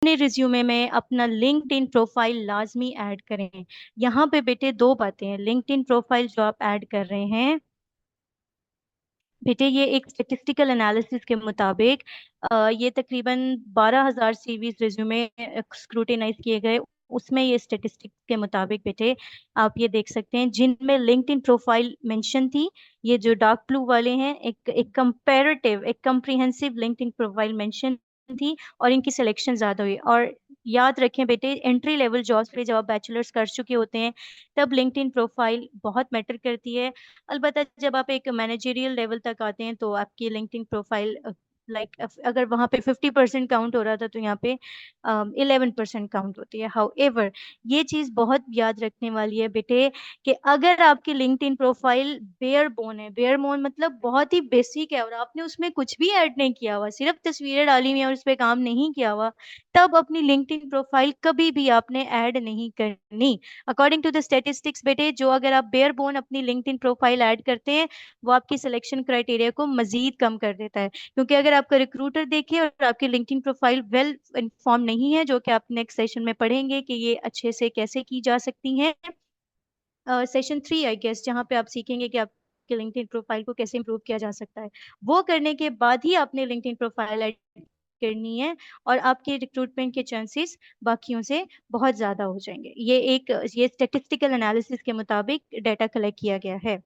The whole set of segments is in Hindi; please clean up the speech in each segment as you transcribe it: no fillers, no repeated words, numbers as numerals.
अपने रिज्यूमे में अपना लिंक्डइन प्रोफाइल लाजमी ऐड करें। यहाँ पे बेटे दो बातें हैं। लिंक्डइन प्रोफाइल जो आप ऐड कर रहे हैं बेटे, ये एक स्टेटिस्टिकल एनालिसिस के मुताबिक ये तकरीबन 12,000 सीवीज रिज्यूमे स्क्रूटिनाइज किए गए। उसमें ये स्टेटिस्टिक्स के मुताबिक बेटे आप ये देख सकते हैं जिनमें लिंक्डइन प्रोफाइल मेंशन थी, ये जो डार्क ब्लू वाले हैं, एक कंपैरेटिव एक कम्प्रिहेंसिव लिंक्डइन प्रोफाइल मेंशन थी, और इनकी सिलेक्शन ज्यादा हुई। और याद रखें बेटे, एंट्री लेवल जॉब्स पे जब आप बैचलर्स कर चुके होते हैं तब लिंक्डइन प्रोफाइल बहुत मैटर करती है। अलबत्ता जब आप एक मैनेजरियल लेवल तक आते हैं तो आपकी लिंक्डइन प्रोफाइल लाइक अगर वहां पे 50% काउंट हो रहा था तो यहाँ पे 11% काउंट होती है। हाउएवर, ये चीज बहुत याद रखने वाली है बेटे कि अगर आपकी लिंक्डइन प्रोफाइल बेयर बोन है, बेयर बोन मतलब बहुत ही बेसिक है, और आपने उसमें कुछ भी ऐड नहीं किया हुआ, सिर्फ तस्वीरें डाली हुई है और उस पर काम नहीं किया हुआ, तब अपनी लिंक्डइन प्रोफाइल कभी भी आपने ऐड नहीं करनी। अकॉर्डिंग टू द स्टेटिस्टिक्स बेटे, जो अगर आप बेयर बोन अपनी लिंक्डइन प्रोफाइल ऐड करते हैं वो आपकी सिलेक्शन क्राइटेरिया को मजीद कम कर देता है। क्योंकि अगर आपका रिक्रूटर देखे और आपकी लिंक्डइन प्रोफाइल वेल इन्फॉर्म नहीं है, जो कि आप नेक्स्ट सेशन में पढ़ेंगे कि ये अच्छे से कैसे की जा सकती हैं, सेशन 3 आई गेस, जहाँ पे आप सीखेंगे कि आपके लिंक्डइन प्रोफाइल को कैसे इंप्रूव किया जा सकता है। वो करने के बाद ही आपने लिंक्डइन प्रोफाइल ऐड करनी है, और आपके रिक्रूटमेंट के चांसेस बाकियों से बहुत ज्यादा हो जाएंगे। ये स्टेटिस्टिकल एनालिसिस के मुताबिक डाटा कलेक्ट किया गया है।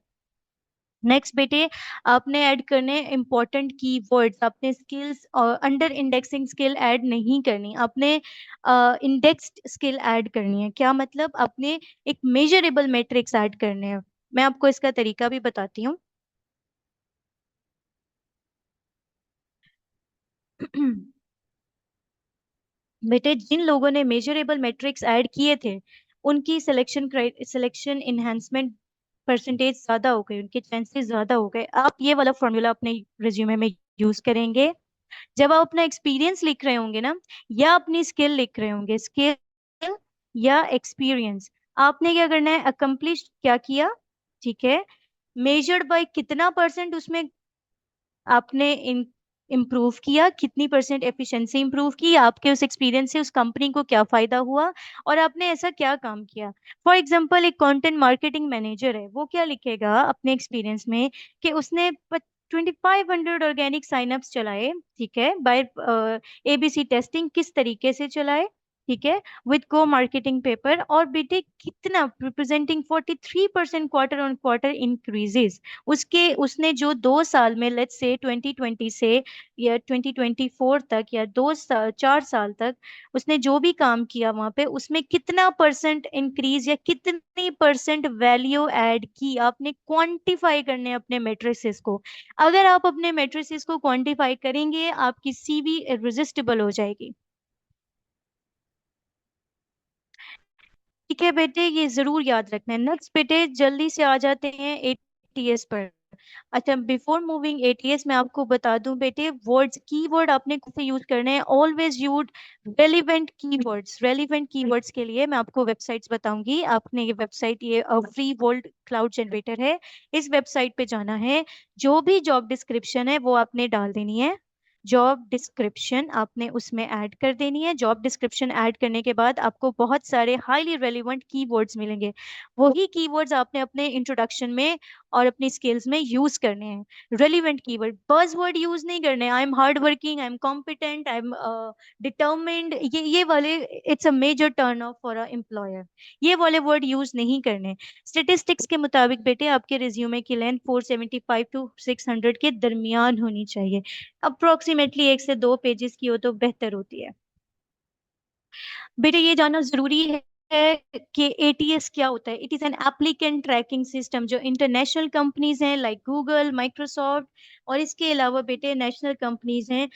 नेक्स्ट बेटे, आपने ऐड करने इंपॉर्टेंट कीवर्ड्स। आपने स्किल्स और अंडर इंडेक्सिंग स्किल ऐड नहीं करनी, आपने इंडेक्स्ड स्किल ऐड करनी है। क्या मतलब? आपने एक मेजरेबल मैट्रिक्स ऐड करने हैं। मैं आपको इसका तरीका भी बताती हूँ। बेटे, जिन लोगों ने मेजरेबल मैट्रिक्स ऐड किए थे उनकी सिलेक्शन इन्हेंसमेंट परसेंटेज ज्यादा हो गई, उनके चांसेस ज्यादा हो गए। आप ये वाला फॉर्मूला अपने रिज्यूमे में यूज करेंगे जब आप अपना एक्सपीरियंस लिख रहे होंगे ना, या अपनी स्किल लिख रहे होंगे। स्किल या एक्सपीरियंस, आपने क्या करना है? अकम्प्लिश क्या किया, ठीक है, मेजर्ड बाय कितना परसेंट उसमें आपने इम्प्रूव किया, कितनी परसेंट एफिशिएंसी इम्प्रूव की, आपके उस एक्सपीरियंस से उस कंपनी को क्या फायदा हुआ, और आपने ऐसा क्या काम किया। फॉर एग्जांपल, एक कंटेंट मार्केटिंग मैनेजर है, वो क्या लिखेगा अपने एक्सपीरियंस में कि उसने 2500 ऑर्गेनिक साइनअप्स चलाए, ठीक है, बाय एबीसी टेस्टिंग, किस तरीके से चलाए, ठीक है, विद को मार्केटिंग पेपर, और बेटे कितना representing 43% quarter on quarter increases. उसके उसने जो 2 साल में, लेट्स से 2020 से या 2024 तक, या 2 साल 4 साल तक उसने जो भी काम किया वहां पे, उसमें कितना परसेंट इंक्रीज या कितनी परसेंट वैल्यू ऐड की, आपने क्वांटिफाई करने हैं अपने मेट्रिसेस को। अगर आप अपने मेट्रिसेस को क्वांटिफाई करेंगे, आपकी सीवी इररेसिस्टिबल हो जाएगी। ठीक है बेटे, ये जरूर याद रखना है। नेक्स्ट बेटे, जल्दी से आ जाते हैं एटीएस पर। अच्छा, बिफोर मूविंग एटीएस मैं आपको बता दूं बेटे, वर्ड्स कीवर्ड आपने कौन से यूज करने हैं। Always use relevant keywords. Relevant keywords के लिए मैं आपको वेबसाइट्स बताऊंगी। आपने ये वेबसाइट, ये फ्री वर्ल्ड क्लाउड जनरेटर है, इस वेबसाइट पे जाना है। जो भी जॉब डिस्क्रिप्शन है वो आपने डाल देनी है। जॉब डिस्क्रिप्शन आपने उसमें ऐड कर देनी है। जॉब डिस्क्रिप्शन ऐड करने के बाद आपको बहुत सारे हाईली रेलिवेंट कीवर्ड्स मिलेंगे। वही कीवर्ड्स आपने अपने इंट्रोडक्शन में और अपनी स्किल्स में यूज करने हैं। रेलिवेंट कीवर्ड, बज़वर्ड यूज नहीं करने। I am hard working, I am competent, I am determined, ये वाले it's a major turn off for a employer. ये वाले वर्ड यूज नहीं करने। स्टेटिस्टिक्स के मुताबिक बेटे, आपके रिज्यूमे की लेंथ 475 टू 600 के दरमियान होनी चाहिए। अप्रोक्सीमेटली 1 से 2 पेजेस की हो तो बेहतर होती है। बेटे, ये जानना जरूरी है कि एटीएस क्या होता है। It is an applicant tracking system जो इंटरनेशनल कंपनीज हैं लाइक गूगल, माइक्रोसॉफ्ट, और इसके अलावा बेटे नेशनल कंपनीज हैं,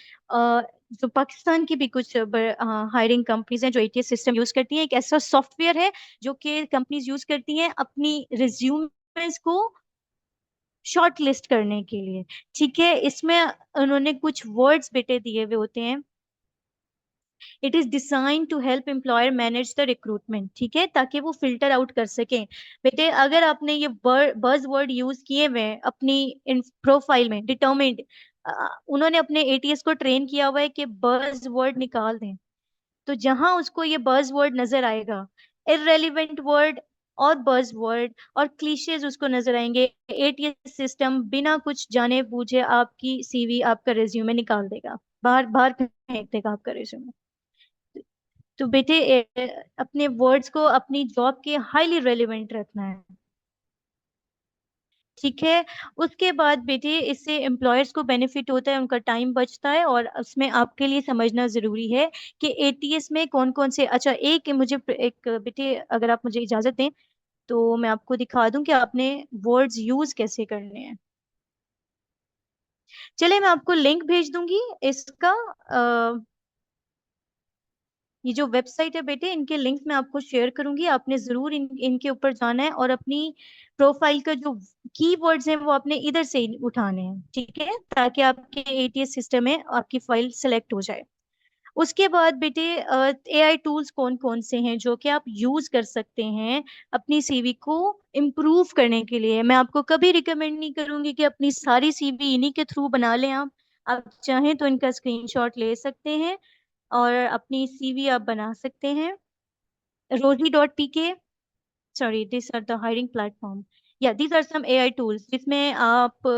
जो पाकिस्तान की भी कुछ हायरिंग कंपनीज हैं जो एटीएस सिस्टम यूज करती हैं। एक ऐसा सॉफ्टवेयर है जो कि कंपनीज यूज करती हैं अपनी रिज्यूमेस को शॉर्ट लिस्ट करने के लिए। ठीक है, इसमें उन्होंने कुछ वर्ड्स बेटे दिए हुए होते हैं। It is design to help employer manage the recruitment, ठीक है, ताकि वो फिल्टर आउट कर सकें। बेटे, अगर आपने ये बज वर्ड यूज किए हुए हैं अपनी प्रोफाइल में, डिटर्मिंड, उन्होंने अपने एटीएस को ट्रेन किया हुआ है कि बज वर्ड निकाल दें, तो जहां उसको ये बज़ वर्ड नजर आएगा, इररेलेवेंट वर्ड और बज़ वर्ड और क्लीशेज उसको नजर आएंगे, एटीएस सिस्टम बिना कुछ जाने बूझे आपकी सीवी, आपका रिज्यूमे निकाल देगा, बाहर बाहर फेंक देगा आपका रिज्यूमे। तो बेटे अपने वर्ड्स को अपनी जॉब के हाईली रेलिवेंट रखना है। ठीक है। उसके बाद बेटे इससे एम्प्लॉयर्स को बेनिफिट होता है, उनका टाइम बचता है, और उसमें आपके लिए समझना जरूरी है कि एटीएस में कौन कौन से, अच्छा एक मुझे एक बेटे अगर आप मुझे इजाजत दें तो मैं आपको दिखा दूं कि आपने वर्ड्स यूज कैसे करने हैं। चलिए मैं आपको लिंक भेज दूंगी इसका। ये जो वेबसाइट है बेटे, इनके लिंक मैं आपको शेयर करूंगी, आपने जरूर इनके ऊपर जाना है और अपनी प्रोफाइल का जो कीवर्ड्स हैं वो आपने इधर से ही उठाने हैं, ठीक है, ताकि आपके एटीएस सिस्टम में आपकी फाइल सेलेक्ट हो जाए। उसके बाद बेटे एआई टूल्स कौन कौन से हैं जो कि आप यूज कर सकते हैं अपनी सीवी को इम्प्रूव करने के लिए। मैं आपको कभी रिकमेंड नहीं करूंगी कि अपनी सारी सीवी इन्हीं के थ्रू बना लें। आप चाहें तो इनका स्क्रीनशॉट ले सकते हैं और अपनी सीवी आप बना सकते हैं। rosie.pk, sorry these are the hiring platform, या these are some AI tools जिसमें आप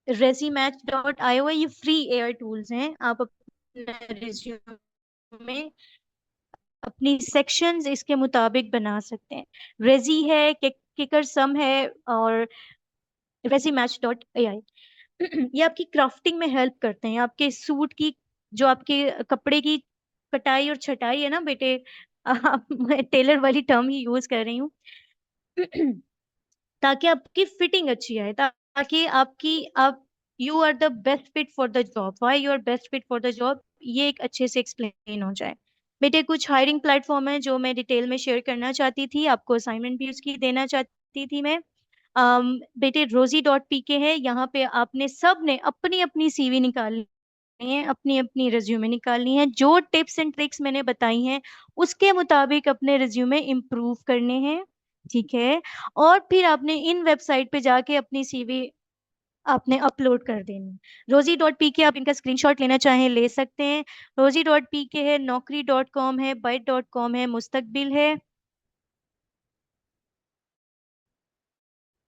resumatch.io है, ये फ्री एआई टूल्स हैं। आप अपना रिज्यूमे अपनी सेक्शंस इसके मुताबिक बना सकते हैं। रेजी है, किकर सम है, और resumatch.ai ये आपकी क्राफ्टिंग में हेल्प करते हैं, आपके सूट की, जो आपके कपड़े की कटाई और छटाई है ना बेटे, मैं टेलर वाली टर्म ही यूज कर रही हूँ ताकि आपकी फिटिंग अच्छी आए, ताकि आपकी आप you are the best fit for the job, why you are best fit for the job, ये एक अच्छे से एक्सप्लेन हो जाए। बेटे कुछ हायरिंग प्लेटफॉर्म है जो मैं डिटेल में शेयर करना चाहती थी, आपको असाइनमेंट भी उसकी देना चाहती थी मैं। बेटे rosie.pk है, यहाँ पे आपने सब ने अपनी अपनी सीवी निकालनी है, अपनी अपनी रिज्यूमे निकालनी है, जो टिप्स एंड ट्रिक्स मैंने बताई हैं उसके मुताबिक अपने रिज्यूमे इम्प्रूव करने हैं। ठीक है। और फिर आपने इन वेबसाइट पे जाके अपनी सीवी आपने अपलोड कर देनी। rosie.pk आप इनका स्क्रीनशॉट लेना चाहें ले सकते हैं। rosie.pk है, naukri.com है, byte.com है, मुस्तकबिल है।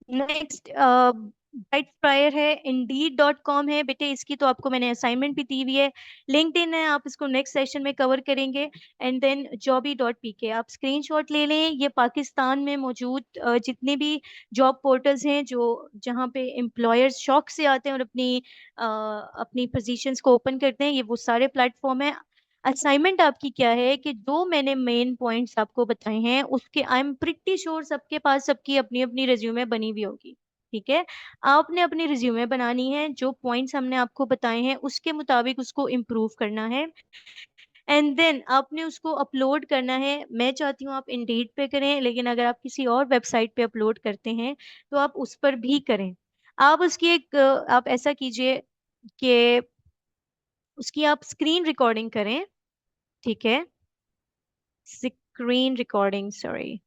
नेक्स्ट ब्राइट फ्रायर है, indeed.com है बेटे, इसकी तो आपको मैंने असाइनमेंट भी दी हुई है। लिंक्डइन है, आप इसको नेक्स्ट सेशन में कवर करेंगे। एंड देन jobby.pk, आप स्क्रीनशॉट ले लें। ये पाकिस्तान में मौजूद जितने भी जॉब पोर्टल्स हैं जो जहाँ पे एम्प्लॉयर्स शौक से आते हैं और अपनी पोजीशंस को ओपन करते हैं, ये वो सारे प्लेटफॉर्म है। असाइनमेंट आपकी क्या है कि जो मैंने मेन पॉइंट्स आपको बताए हैं उसके आई एम प्रिटी श्योर सबके पास सबकी अपनी अपनी रिज्यूमे बनी हुई होगी। ठीक है। आपने अपनी रिज्यूमे बनानी है, जो पॉइंट्स हमने आपको बताए हैं उसके मुताबिक उसको इम्प्रूव करना है, एंड देन आपने उसको अपलोड करना है। मैं चाहती हूँ आप इंडीड पे करें, लेकिन अगर आप किसी और वेबसाइट पे अपलोड करते हैं तो आप उस पर भी करें। आप उसकी एक आप ऐसा कीजिए कि उसकी आप स्क्रीन रिकॉर्डिंग करें। ठीक है। Screen recording, sorry,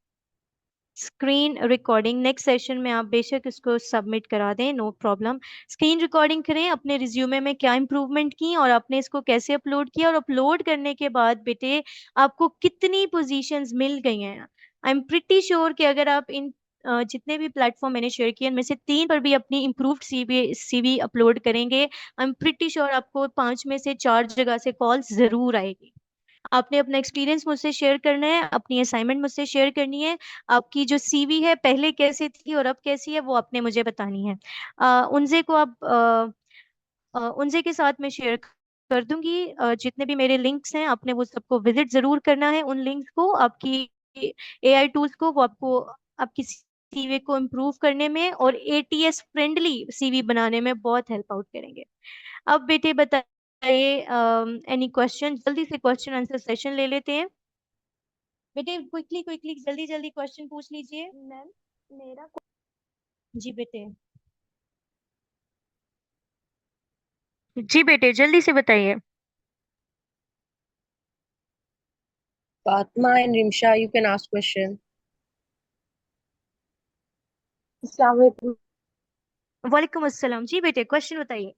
screen recording next session में आप बेशक इसको सबमिट करा दें, नो प्रॉब्लम। स्क्रीन रिकॉर्डिंग करें, अपने रिज्यूमे में क्या इंप्रूवमेंट की और आपने इसको कैसे अपलोड किया, और अपलोड करने के बाद बेटे आपको कितनी पोजीशंस मिल गई हैं। आई एम प्रिटी श्योर कि अगर आप इन जितने भी प्लेटफॉर्म मैंने शेयर किए इनमें से 3 पर भी अपनी इम्प्रूव्ड सीवी अपलोड करेंगे, आई एम प्रिटी श्योर आपको 5 में से 4 जगह से कॉल जरूर आएगी। आपने अपना एक्सपीरियंस मुझसे शेयर करना है, अपनी असाइनमेंट मुझसे शेयर करनी है, आपकी जो सीवी है पहले कैसे थी और अब कैसी है वो आपने मुझे बतानी है। उनसे को आप उनसे के साथ मैं शेयर कर दूंगी जितने भी मेरे लिंक्स हैं, आपने वो सबको विजिट जरूर करना है, उन लिंक्स को, आपकी एआई टूल्स को, वो आपको आपकी सीवी को इम्प्रूव करने में और एटीएस फ्रेंडली सीवी बनाने में बहुत हेल्प आउट करेंगे। अब बेटे बताइए एनी क्वेश्चन, जल्दी से क्वेश्चन आंसर सेशन ले लेते हैं। बेटे क्विकली क्विकली जल्दी जल्दी क्वेश्चन पूछ लीजिए। मैम, मेरा जी बेटे। जी बेटे जल्दी से बताइए। Fatma and Rimsha, you can ask question. अस्सलाम वालेकुम। वालेकुम अस्सलाम। जी बेटे क्वेश्चन बताइए।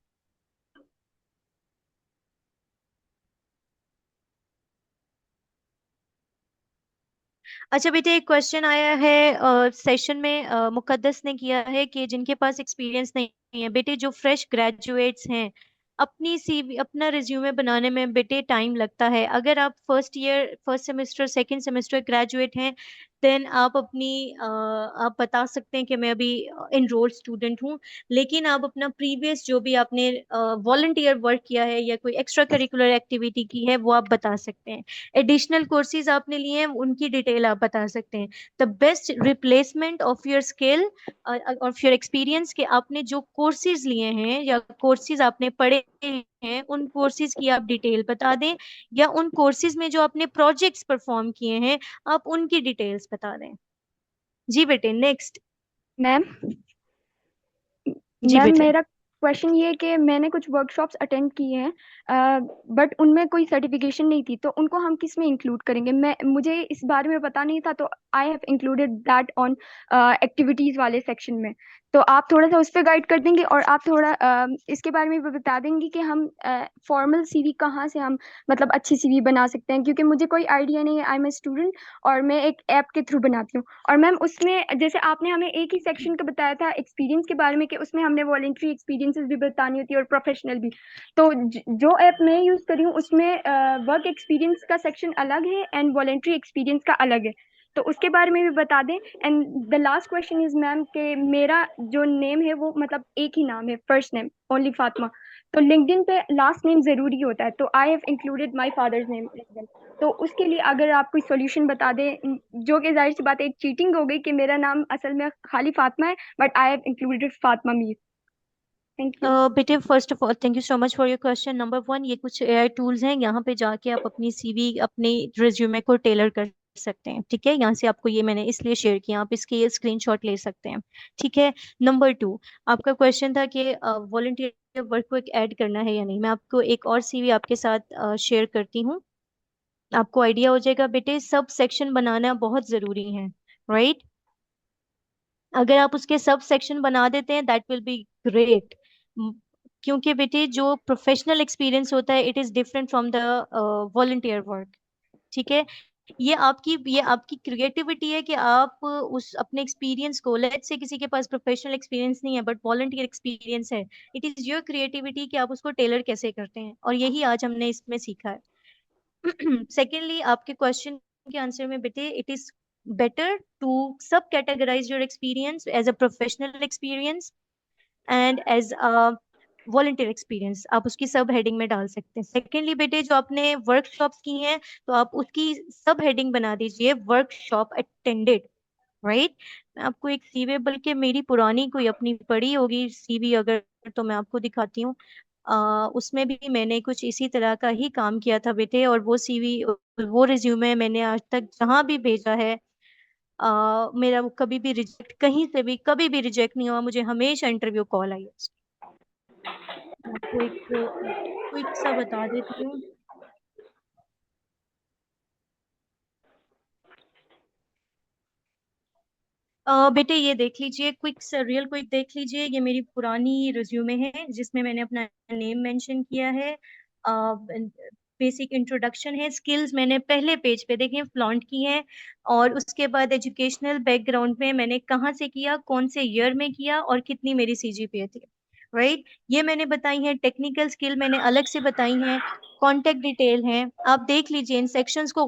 अच्छा बेटे, एक क्वेश्चन आया है सेशन में, मुकद्दस ने किया है कि जिनके पास एक्सपीरियंस नहीं है बेटे, जो फ्रेश ग्रेजुएट्स हैं, अपनी सीवी अपना रिज्यूमे बनाने में बेटे टाइम लगता है। अगर आप first year, first semester, second semester graduate हैं, देन आप आप बता सकते हैं कि मैं अभी इनरोल्ड स्टूडेंट हूँ। लेकिन आप अपना प्रीवियस जो भी आपने वॉलंटियर वर्क किया है या कोई एक्स्ट्रा करिकुलर एक्टिविटी की है, वो आप बता सकते हैं। एडिशनल कोर्सेज आपने लिए हैं, उनकी डिटेल आप बता सकते हैं। The best replacement of your skill, of your experience, कि आपने जो कोर्सेज लिए हैं या कोर्सेज आपने पढ़े हैं, उन कोर्सेज की आप डिटेल बता दें, या उन कोर्सेज में जो आपने प्रोजेक्ट्स परफॉर्म किए हैं, आप उनकी डिटेल्स बता दें। जी बेटे, नेक्स्ट। मैम जी मैम बेटे। मेरा क्वेश्चन ये है कि मैंने कुछ वर्कशॉप्स अटेंड किए हैं, बट उनमें कोई सर्टिफिकेशन नहीं थी, तो उनको हम किस में इंक्लूड करेंगे? मुझे इस बारे में पता नहीं था, तो I have included that on activities वाले सेक्शन में। तो आप थोड़ा सा उस पर गाइड कर देंगे, और आप थोड़ा इसके बारे में भी बता देंगे कि हम फॉर्मल सीवी कहाँ से हम मतलब अच्छी सीवी बना सकते हैं, क्योंकि मुझे कोई आइडिया नहीं है। आई एम ए स्टूडेंट और मैं एक ऐप के थ्रू बनाती हूँ। और मैम उसमें जैसे आपने हमें एक ही सेक्शन का बताया था एक्सपीरियंस के बारे में, कि उसमें हमने वॉलेंट्री एक्सपीरियंसेस भी बतानी होती है और प्रोफेशनल भी। तो जो ऐप मैं यूज करी हूँ उसमें वर्क एक्सपीरियंस का सेक्शन अलग है एंड वॉलेंट्री एक्सपीरियंस का अलग है, तो उसके बारे में भी बता दें। And the last question is ma'am कि मेरा जो नेम है वो मतलब एक ही नाम है, फर्स्ट नेम ओनली फातिमा। तो लिंक्डइन पे लास्ट नेम जरूरी होता है, तो I have included my father's name as well. तो उसके लिए अगर आप कोई सॉल्यूशन बता दें, जो कि जाहिर सी बात है एक चीटिंग हो गई कि मेरा नाम असल में खाली फातिमा है, but I have included Fatima Mir. Thank you. बेटे, first of all thank you so much for your question number one. ये कुछ एआई टूल्स हैं, यहाँ पे जाके आप अपनी सीवी, अपने रिज्यूमे को टेलर कर सकते हैं। ठीक है, यहाँ से आपको ये मैंने इसलिए शेयर किया, आप इसके ये स्क्रीनशॉट ले सकते हैं। ठीक है। नंबर टू, आपका क्वेश्चन था कि वॉलंटियर वर्क को एक ऐड करना है या नहीं। मैं आपको एक और सीवी आपके साथ शेयर करती हूँ, आपको आइडिया हो जाएगा। बेटे, सब सेक्शन बनाना बहुत जरूरी है, राइट? अगर आप उसके सब सेक्शन बना देते हैं, दैट विल बी ग्रेट। क्योंकि बेटे, जो प्रोफेशनल एक्सपीरियंस होता है, it is different from the volunteer work. ठीक है। ये आपकी क्रिएटिविटी है कि आप उस अपने एक्सपीरियंस को, लेट्स से किसी के पास प्रोफेशनल एक्सपीरियंस नहीं है बट वॉलंटियर एक्सपीरियंस है, इट इज योर क्रिएटिविटी कि आप उसको टेलर कैसे करते हैं, और यही आज हमने इसमें सीखा है। सेकेंडली, आपके क्वेश्चन के आंसर में बेटे, it is better to sub categorize your experience as a professional experience and as a volunteer experience. आप उसकी सब हेडिंग में डाल सकते हैं। सेकेंडली बेटे, जो आपने वर्कशॉप्स की हैं, तो आप उसकी सब हेडिंग बना दीजिए वर्कशॉप अटेंडेड, राइट? मैं आपको एक सीवी, बल्कि मेरी पुरानी कोई अपनी पड़ी होगी सीवी अगर, तो मैं आपको दिखाती हूँ। उसमें भी मैंने कुछ इसी तरह का ही काम किया था बेटे, और वो सीवी, वो रिज्यूमे मैंने आज तक जहां भी भेजा है, मेरा वो कभी भी रिजेक्ट, कहीं से भी कभी भी रिजेक्ट नहीं हुआ, मुझे हमेशा इंटरव्यू कॉल आई है उसकी। मैं आपको एक क्विक सा बता देती हूँ। बेटे, ये देख लीजिए, क्विक रियल क्विक देख लीजिए, ये मेरी पुरानी रिज्यूमे है जिसमें मैंने अपना नेम मेंशन किया है। बेसिक इंट्रोडक्शन है, स्किल्स मैंने पहले पेज पे देखें फ्लॉन्ट की है, और उसके बाद एजुकेशनल बैकग्राउंड में मैंने कहाँ से किया, कौन से ईयर में किया, और कितनी मेरी सीजीपीए थी, राइट? ये मैंने बताई है। टेक्निकल स्किल मैंने अलग से बताई हैं। कॉन्टेक्ट डिटेल है, आप देख लीजिए इन सेक्शंस को